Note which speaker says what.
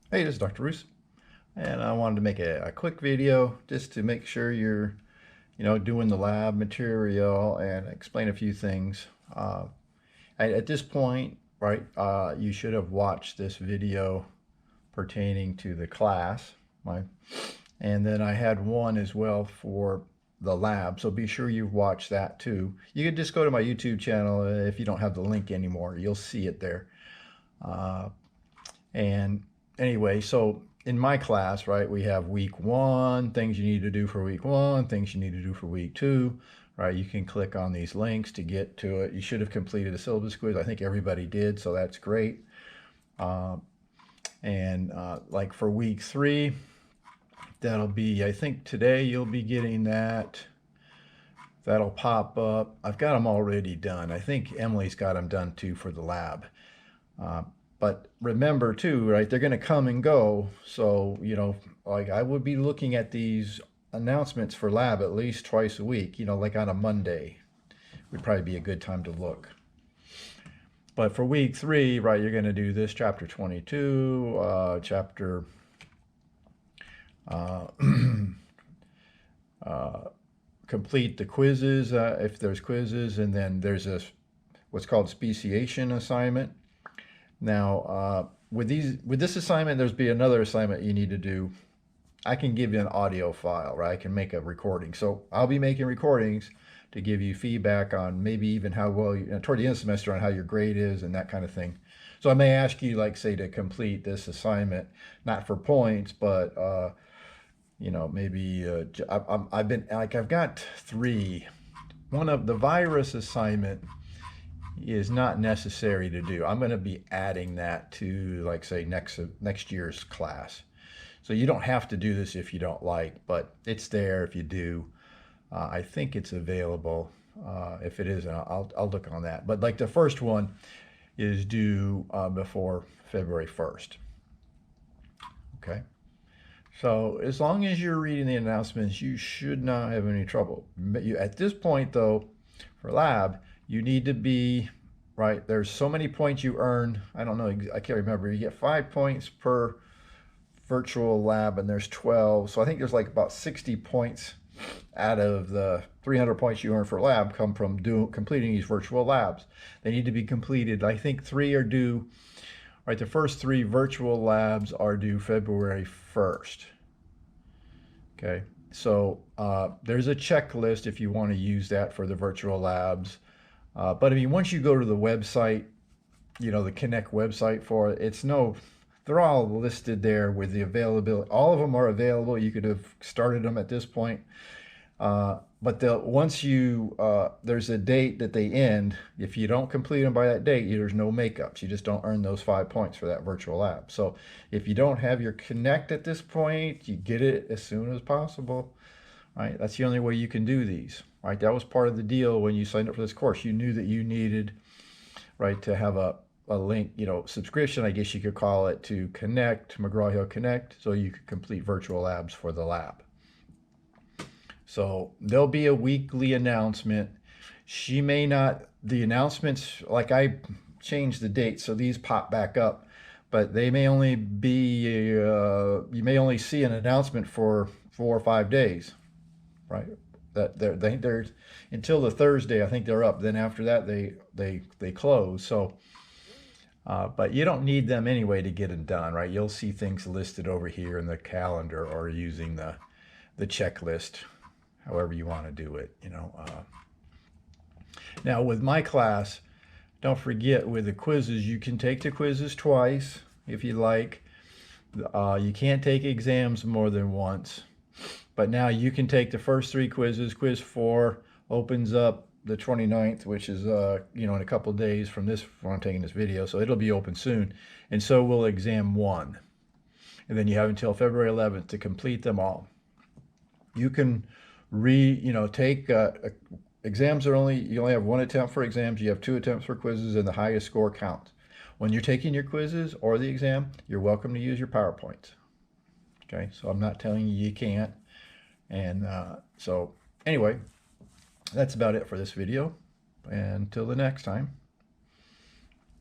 Speaker 1: Hey, this is Dr. Roos, and I wanted to make a quick video just to make sure you're, doing the lab material and explain a few things. At this point, right, you should have watched this video pertaining to the class, right? And then I had one as well for the lab, so be sure you've watched that too. You can just go to my YouTube channel if you don't have the link anymore. You'll see it there. Uh, and anyway, so in my class, right, we have week one, things you need to do for week one, things you need to do for week two, right? You can click on these links to get to it. You should have completed a syllabus quiz. I think everybody did, so that's great. Uh, like for week three, that'll be, I think today you'll be getting that. That'll pop up. I've got them already done. I think Emily's got them done too for the lab. Uh, but remember too, right, they're going to come and go. So, like I would be looking at these announcements for lab at least twice a week, like on a Monday would probably be a good time to look. But for week three, right, you're going to do this chapter 22, chapter uh, uh, complete the quizzes if there's quizzes, and then there's a what's called speciation assignment. Now, with this assignment, there's be another assignment you need to do. I can give you an audio file, right? I can make a recording. So I'll be making recordings to give you feedback on maybe even how well, toward the end of the semester on how your grade is and that kind of thing. So I may ask you, like, say, to complete this assignment, not for points, but, maybe I've got three. One of the virus assignment is not necessary to do. I'm going to be adding that to, like, say, next year's class. So you don't have to do this if you don't like, but it's there if you do. I think it's available. If it isn't, I'll look on that. But like the first one is due before February 1st. Okay. So as long as you're reading the announcements, you should not have any trouble. At this point, though, for lab, you need to be, right, there's so many points you earn. I don't know, I can't remember. You get 5 points per virtual lab, and there's 12. So I think there's like about 60 points out of the 300 points you earn for lab come from completing these virtual labs. They need to be completed. I think 3 are due, right, the first 3 virtual labs are due February 1st. Okay, so there's a checklist if you want to use that for the virtual labs. But I mean, once you go to the website, the Connect website for it, they're all listed there with the availability. All of them are available. You could have started them at this point. But once there's a date that they end. If you don't complete them by that date, there's no makeups. You just don't earn those 5 points for that virtual lab. So if you don't have your Connect at this point, you get it as soon as possible. Right? That's the only way you can do these. Right? That was part of the deal when you signed up for this course. You knew that you needed, right, to have a link, subscription, I guess you could call it, to Connect, McGraw-Hill Connect, so you could complete virtual labs for the lab. So there'll be a weekly announcement. The announcements, like I changed the date, so these pop back up, but they may only be, you may only see an announcement for 4 or 5 days, right? That they're until the Thursday, I think they're up. Then after that, they close. So, but you don't need them anyway to get it done, right? You'll see things listed over here in the calendar or using the checklist, however you want to do it. Now with my class, don't forget with the quizzes, you can take the quizzes twice if you like. You can't take exams more than once. But now you can take the first 3 quizzes. Quiz 4 opens up the 29th, which is, in a couple of days from when I'm taking this video. So it'll be open soon. And so will exam 1. And then you have until February 11th to complete them all. You can take exams you only have 1 attempt for exams. You have 2 attempts for quizzes, and the highest score counts. When you're taking your quizzes or the exam, you're welcome to use your PowerPoints. Okay, so I'm not telling you can't. And so anyway, that's about it for this video. And until the next time.